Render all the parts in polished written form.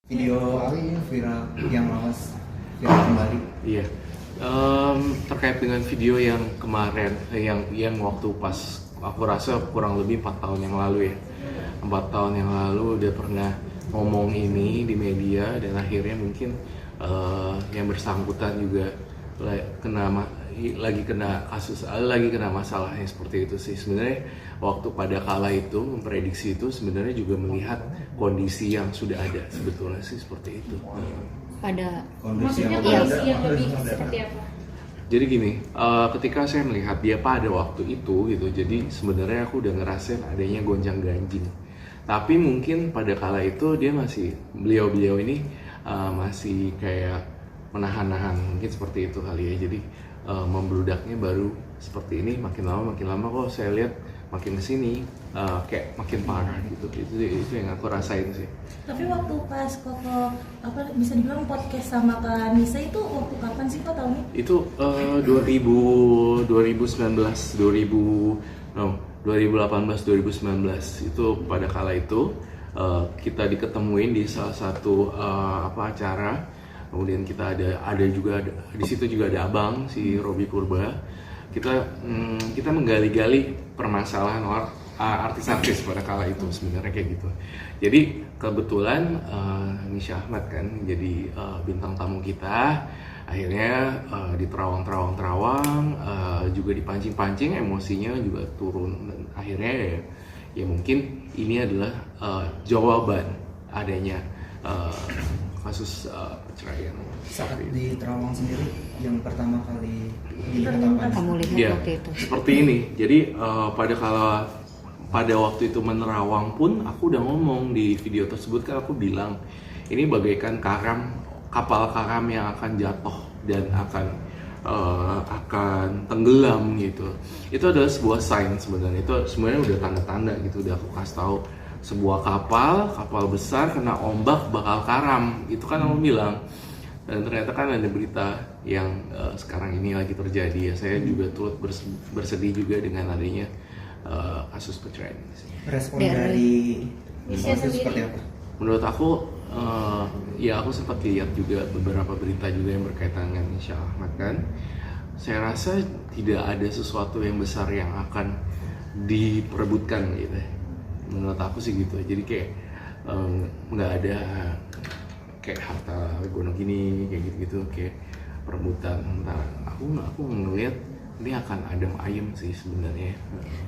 Video Ali viral yang lawas viral kembali. Iya. Terkait dengan video yang kemarin, yang waktu pas aku rasa kurang lebih 4 tahun yang lalu ya. 4 tahun yang lalu udah pernah ngomong ini di media dan akhirnya mungkin yang bersangkutan juga lagi kena masalahnya seperti itu sih. Sebenarnya waktu pada kala itu memprediksi itu sebenarnya juga melihat kondisi yang sudah ada sebetulnya sih seperti itu. Pada maksudnya kondisi yang lebih seperti apa? Jadi gini, ketika saya melihat dia pada waktu itu gitu, jadi sebenarnya aku udah ngerasain adanya gonjang-ganjing. Tapi mungkin pada kala itu dia beliau ini masih kayak menahan-nahan, mungkin seperti itu kali ya. Jadi membludaknya baru seperti ini, makin lama kok saya lihat makin kesini kayak makin parah gitu. Itu yang aku rasain sih. Tapi waktu pas Koko bisa dibilang podcast sama Kak Nisa itu waktu kapan sih kok tahunnya? Itu 2018 itu pada kala itu kita diketemuin di salah satu acara. Kemudian kita ada juga di situ juga ada abang si Robi Purba. Kita menggali-gali permasalahan artis-artis pada kala itu sebenarnya kayak gitu. Jadi kebetulan Nisha Ahmad kan jadi bintang tamu kita. Akhirnya di terawang juga dipancing-pancing, emosinya juga turun dan akhirnya ya mungkin ini adalah jawaban adanya kasus perceraian. Saat di Terawang sendiri yang pertama kali dilihat apa? kamu lihat Ya, waktu itu? seperti ini. Jadi pada waktu itu menerawang pun aku udah ngomong di video tersebut kan, aku bilang ini bagaikan kapal karam yang akan jatuh dan akan tenggelam gitu. Itu adalah sebuah sign sebenarnya. Itu sebenarnya udah tanda-tanda gitu, udah aku kasih tahu sebuah kapal besar kena ombak bakal karam. Itu kan aku bilang. Dan ternyata kan ada berita yang sekarang ini lagi terjadi ya. Saya juga turut bersedih juga dengan adanya kasus perceraian ini sih. Respon dari Nisha itu sendiri seperti apa? Menurut aku, ya aku sempat lihat juga beberapa berita juga yang berkaitan dengan Nisha Ahmad kan. Saya rasa tidak ada sesuatu yang besar yang akan diperebutkan gitu. Menurut aku sih gitu. Jadi kayak nggak ada kayak harta gunung gini kayak gitu kayak perebutan. Aku ngelihat ini akan adem ayem sih sebenarnya.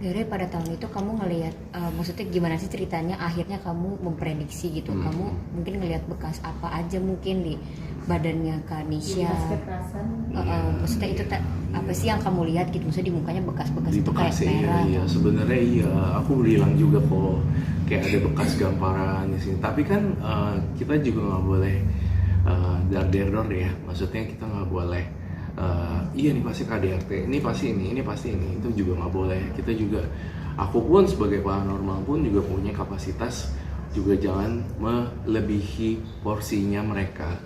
Dari pada tahun itu kamu ngelihat, maksudnya gimana sih ceritanya akhirnya kamu memprediksi gitu? Kamu mungkin ngelihat bekas apa aja mungkin di badannya Kak Nisha? Maksudnya itu apa sih yang kamu lihat gitu? Maksudnya di mukanya bekas-bekas Di itu kayak bekasnya merah? iya sebenarnya iya. Aku bilang juga kok kayak ada bekas gamparan di sini. Tapi kan kita juga nggak boleh dar-der ya. Maksudnya kita nggak boleh iya nih pasti KDRT, ini pasti ini itu juga nggak boleh. Kita juga, aku pun sebagai paranormal pun juga punya kapasitas juga jangan melebihi porsinya mereka.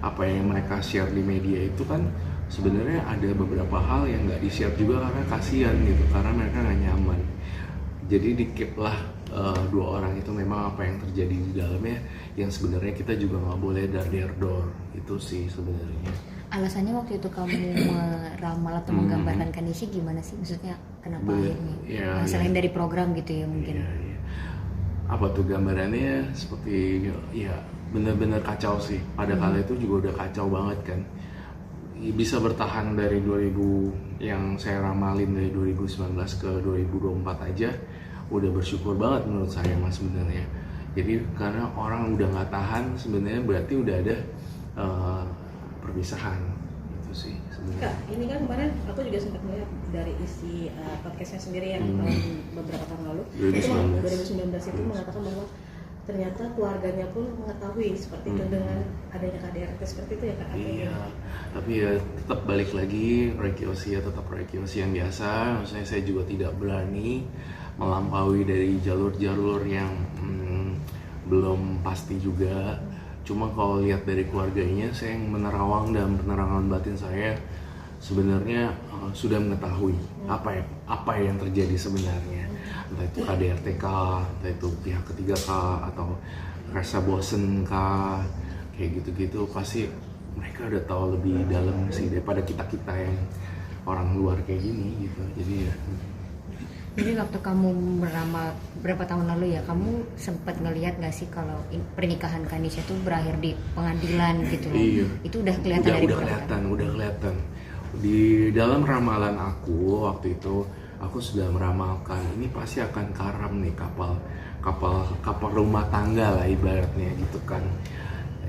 Apa yang mereka share di media itu kan sebenarnya ada beberapa hal yang nggak di-share juga karena kasihan gitu, karena mereka nggak nyaman. Jadi di-keep lah dua orang itu memang apa yang terjadi di dalamnya yang sebenarnya kita juga nggak boleh dar-der itu sih sebenarnya. Alasannya waktu itu kamu meramal atau menggambarkan Kak Nisha gimana sih? Maksudnya kenapa akhirnya? Selain dari program gitu ya mungkin? Iya. Apa tuh gambarannya seperti ya benar-benar kacau sih. Pada kala itu juga udah kacau banget kan. Bisa bertahan dari 2000 yang saya ramalin dari 2019 ke 2024 aja udah bersyukur banget menurut saya mas sebenarnya. Jadi karena orang udah nggak tahan sebenarnya berarti udah ada perpisahan itu sih sebenarnya. Kak, ini kan kemarin aku juga sempat melihat dari isi podcastnya sendiri yang beberapa tahun lalu 2019 itu mengatakan bahwa ternyata keluarganya pun mengetahui seperti itu dengan adanya KDRT seperti itu ya Kak? Iya, tapi ya tetap balik lagi tetap rekiusi yang biasa. Maksudnya saya juga tidak berani melampaui dari jalur-jalur yang belum pasti juga. Cuma kalau lihat dari keluarganya, saya yang menerawang dan penerangan batin saya sebenarnya sudah mengetahui apa yang terjadi sebenarnya. Entah itu KDRT kah, entah itu pihak ketiga kah, atau rasa bosen kah, kayak gitu-gitu pasti mereka udah tahu lebih dalam sih daripada kita yang orang luar kayak gini gitu. Jadi waktu kamu meramal berapa tahun lalu ya, kamu sempat ngelihat nggak sih kalau pernikahan Kanisha itu berakhir di pengadilan gitu loh? Iya. Itu udah kelihatan dari udah kelihatan. Di dalam ramalan aku waktu itu, aku sudah meramalkan ini pasti akan karam nih kapal rumah tangga lah ibaratnya gitu kan.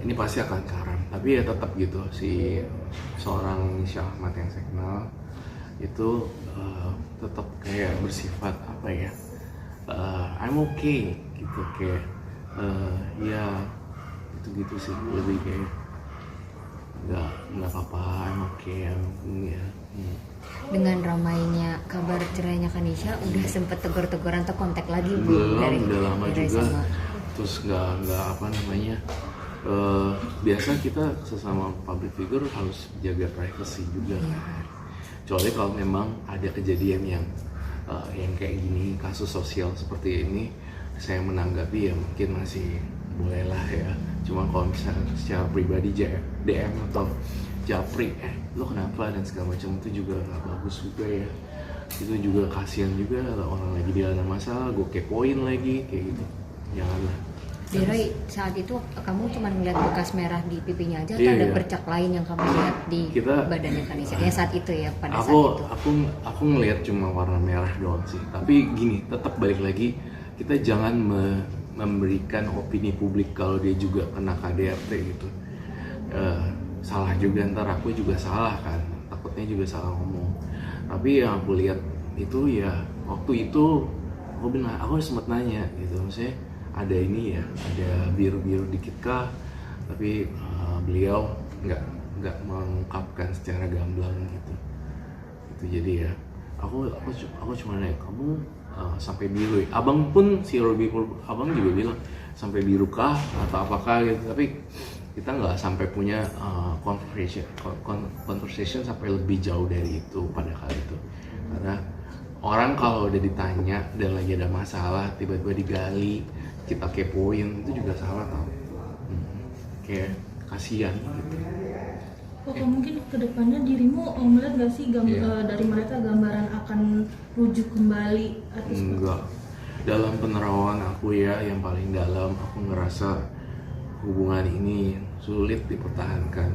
Ini pasti akan karam. Tapi ya tetap gitu, si seorang Syah Ahmad yang saya kenal itu tetap kayak bersifat apa ya, I'm okay gitu, kayak ya gitu sih, lebih kayak nggak apa-apa, I'm okay ya. Dengan ramainya kabar cerainya Kanisha, udah sempet tegur-teguran atau kontak lagi belum, udah lama juga sama. Terus nggak apa namanya, biasa kita sesama public figure harus jaga privacy juga kan. Kecuali kalau memang ada kejadian yang kayak gini, kasus sosial seperti ini, saya menanggapi ya mungkin masih boleh lah ya. Cuma kalau misalnya secara pribadi DM atau japri, lo kenapa dan segala macam, itu juga nggak bagus juga ya. Itu juga kasihan juga kalau orang lagi di dalam masalah, gue kepoin lagi kayak gitu. Janganlah. Roy, saat itu kamu cuma ngeliat bekas merah di pipinya aja atau ada bercak lain yang kamu lihat di badannya Kanisha? Ya saat itu ya, pada saat itu. Aku ngelihat cuma warna merah doang sih. Tapi gini, tetap balik lagi, kita jangan memberikan opini publik kalau dia juga kena KDRT gitu. Salah juga, ntar aku juga salah kan. Takutnya juga salah ngomong. Tapi yang aku lihat itu ya, waktu itu aku sempat nanya gitu, maksudnya ada ini ya, ada biru-biru dikit kah, tapi beliau nggak mengungkapkan secara gamblang gitu. Jadi ya aku cuma nanya, kamu sampai biru ya? Abang pun, si Robi abang juga bilang sampai biru kah atau apakah gitu, tapi kita nggak sampai punya conversation sampai lebih jauh dari itu pada kali itu. Karena orang kalau udah ditanya dan lagi ada masalah tiba-tiba digali, kita kepoin, itu juga salah tau. Kayak kasihan gitu. Oke, mungkin kedepannya dirimu melihat gak sih dari mereka gambaran akan rujuk kembali atau enggak. Dalam penerawangan aku ya, yang paling dalam, aku ngerasa hubungan ini sulit dipertahankan.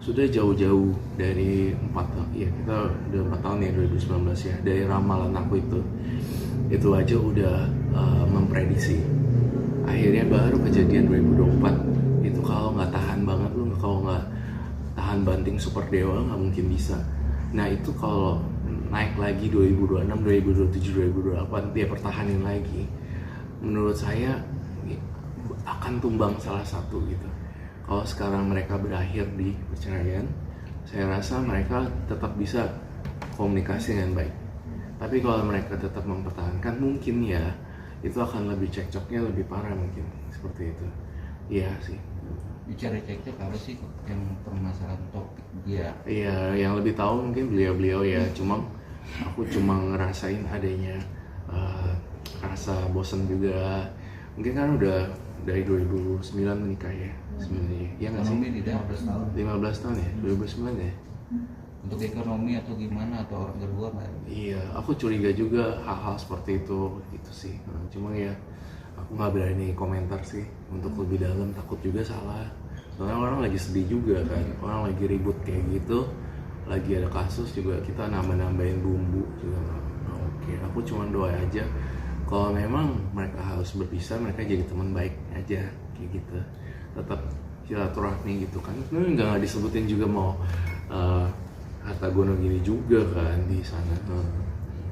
Sudah jauh-jauh dari 4 tahun, ya kita udah 4 tahun ya, 2019 ya, dari ramalan aku itu aja udah memprediksi. Akhirnya baru kejadian 2024, itu kalau nggak tahan banget, kalau nggak tahan banting super dewa nggak mungkin bisa. Nah itu kalau naik lagi 2026, 2027, 2028 dia pertahanin lagi, menurut saya akan tumbang salah satu gitu. Kalau sekarang mereka berakhir di perceraian, saya rasa mereka tetap bisa komunikasi dengan baik. Tapi kalau mereka tetap mempertahankan, mungkin ya itu akan lebih cekcoknya lebih parah mungkin, seperti itu. Iya sih. Bicara cekcok apa sih yang permasalahan topik dia? Iya, yang lebih tahu mungkin beliau ya. Aku cuma ngerasain adanya rasa bosan juga. Mungkin kan udah dari 2009 menikah ya sebenarnya. Iya nggak sih? 15 tahun. 15 tahun ya, 2009 ya. Untuk ekonomi atau gimana, atau orang berdua nggak? Iya, aku curiga juga hal-hal seperti itu sih. Cuma ya aku nggak berani komentar sih untuk lebih dalam, takut juga salah. Soalnya orang lagi sedih juga kan, orang lagi ribut kayak gitu, lagi ada kasus juga, kita nambah-nambahin bumbu juga. Oke, aku cuma doa aja kalau memang mereka harus berpisah, mereka jadi teman baik aja kayak gitu, tetap silaturahmi gitu kan. Nggak disebutin juga mau harta gono gini juga kan di sana.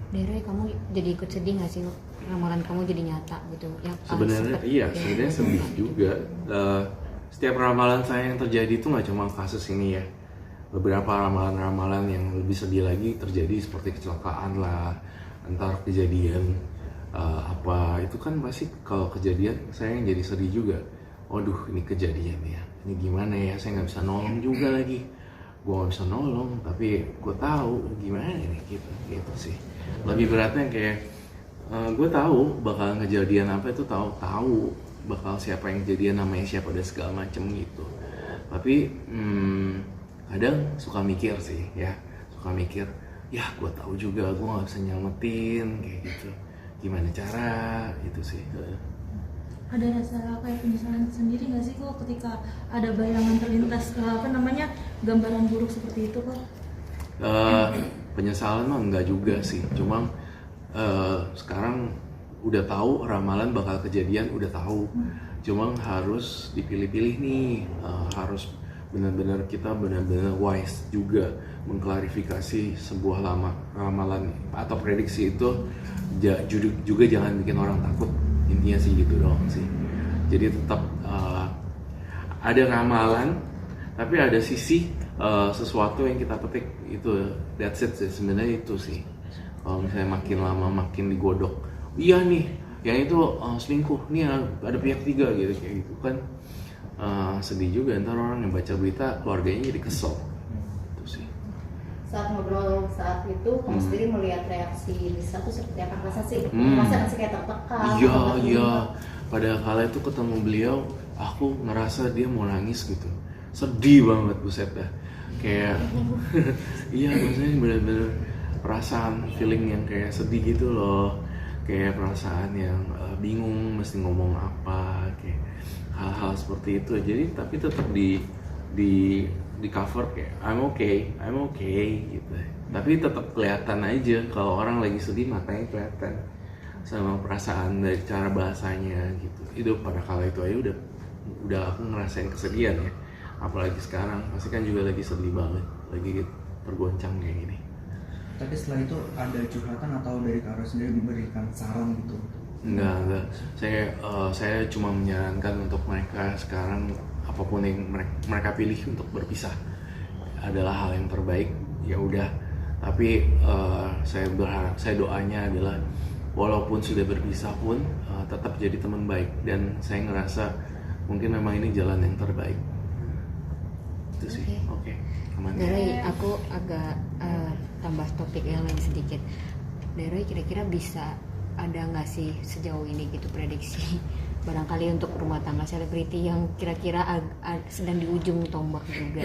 Dere, kamu jadi ikut sedih nggak sih ramalan kamu jadi nyata gitu? Sebenarnya iya, sebenarnya sedih juga. Setiap ramalan saya yang terjadi itu nggak cuma kasus ini ya. Beberapa ramalan-ramalan yang lebih sedih lagi terjadi, seperti kecelakaan lah, antar kejadian apa itu kan pasti kalau kejadian saya yang jadi sedih juga. Waduh, ini kejadian ya, ini gimana ya, saya nggak bisa nolong juga lagi. Gue gak bisa nolong, tapi gue tahu gimana ini gitu sih. Lebih beratnya kayak gue tahu bakal kejadian apa itu, tahu bakal siapa yang kejadian, namanya siapa dan segala macem gitu. Tapi kadang suka mikir sih ya, suka mikir ya gue tahu juga gue nggak bisa nyelamatin kayak gitu, gimana cara gitu sih. Ada rasa kayak penyesalan sendiri nggak sih kok ketika ada bayangan terlintas gambaran buruk seperti itu kok? Penyesalan mah enggak juga sih, cuma sekarang udah tahu ramalan bakal kejadian, udah tahu, cuma harus dipilih-pilih nih, harus benar-benar kita benar-benar wise juga mengklarifikasi sebuah ramalan atau prediksi itu juga jangan bikin orang takut, intinya sih gitu doang sih. Jadi tetap ada ramalan tapi ada sisi sesuatu yang kita petik, itu that's it sih sebenarnya itu sih. Kalau misalnya makin lama makin digodok, iya nih yang itu selingkuh nih, ada pihak tiga gitu kayak gitu kan, sedih juga ntar orang yang baca berita keluarganya jadi kesel. Itu sih. Saat ngobrol saat itu kamu sendiri melihat reaksi Lisa tuh seperti apa? Rasa sih masih kayak tertekan? Iya pada kala itu ketemu beliau aku ngerasa dia mau nangis gitu, sedih banget buset dah kayak iya maksudnya bener-bener perasaan feeling yang kayak sedih gitu loh, kayak perasaan yang bingung mesti ngomong apa, kayak hal-hal seperti itu. Jadi tapi tetap di cover kayak I'm okay gitu, tapi tetap kelihatan aja kalau orang lagi sedih, matanya kelihatan sama perasaan dari cara bahasanya gitu. Itu pada kala itu aja udah aku ngerasain kesedihan ya, apalagi sekarang pasti kan juga lagi sedih banget, lagi tergoncang kayak gini. Tapi setelah itu ada curhatan atau dari Kak Ros sendiri diberikan saran gitu? Enggak. Saya cuma menyarankan untuk mereka sekarang apapun yang mereka pilih untuk berpisah adalah hal yang terbaik. Ya udah. Tapi saya berharap, saya doanya adalah walaupun sudah berpisah pun tetap jadi teman baik, dan saya ngerasa mungkin memang ini jalan yang terbaik. Itu sih. Oke. Dari aku agak tambah topik yang lain sedikit. Dari kira-kira bisa ada nggak sih sejauh ini gitu prediksi barangkali untuk rumah tangga selebriti yang kira-kira sedang di ujung tombak juga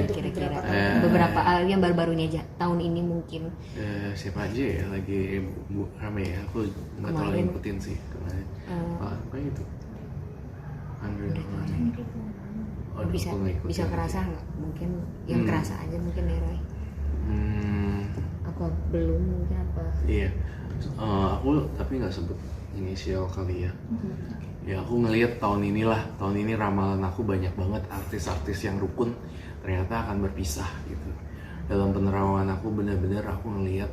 kira-kira beberapa yang baru-baru ini aja tahun ini mungkin siapa aja ya lagi rame ya, aku nggak terlalu ngikutin sih kemarin. Apa itu Andre bisa kerasa nggak mungkin yang kerasa aja mungkin Leroy apa belum mungkin apa iya. Aku tapi nggak sebut inisial kali ya. Ya aku ngelihat tahun ini ramalan aku banyak banget artis-artis yang rukun ternyata akan berpisah gitu. Dalam penerawangan aku benar-benar aku ngelihat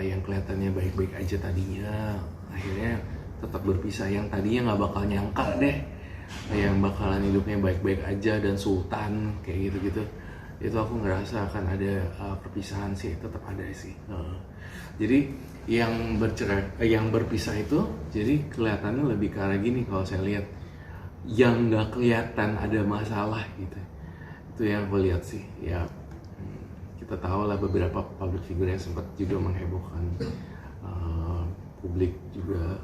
yang kelihatannya baik-baik aja tadinya akhirnya tetap berpisah, yang tadinya nggak bakal nyangka deh yang bakalan hidupnya baik-baik aja dan sultan kayak gitu-gitu. Itu aku ngerasa akan ada perpisahan sih, tetap ada sih. Jadi yang berpisah itu jadi kelihatannya lebih ke arah gini kalau saya lihat, yang nggak kelihatan ada masalah gitu. Itu yang aku lihat sih. Ya kita tahu lah beberapa public figure yang sempat juga menghebohkan publik juga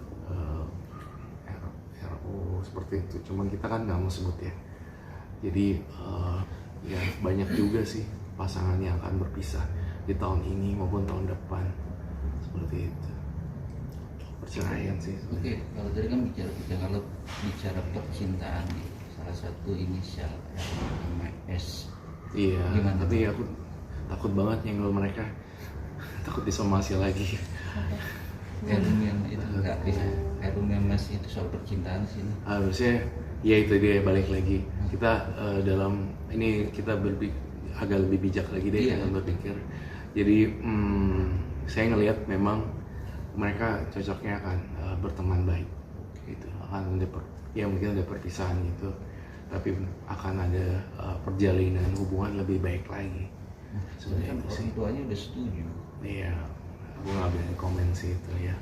RO seperti itu. Cuman kita kan nggak mau sebut ya. Jadi ya banyak juga sih pasangan yang akan berpisah di tahun ini maupun tahun depan seperti itu. Perceraian sih. Oke, kalau tadi kan bicara percintaan, salah satu inisial S. Iya. Gimana? Tapi aku takut banget nyenggol mereka, takut disomasi lagi. Yang itu nggak bisa. Yang masih itu soal percintaan sini. Harusnya ya itu dia balik lagi. Kita dalam ini kita agak lebih bijak lagi deh dalam berpikir. Jadi saya ngelihat memang mereka cocoknya akan berteman baik gitu, akan ada mungkin ada perpisahan gitu, tapi akan ada perjalanan hubungan lebih baik lagi. Sebenarnya kan orang tuanya udah setuju. Iya, aku nggak berani komen sih itu ya.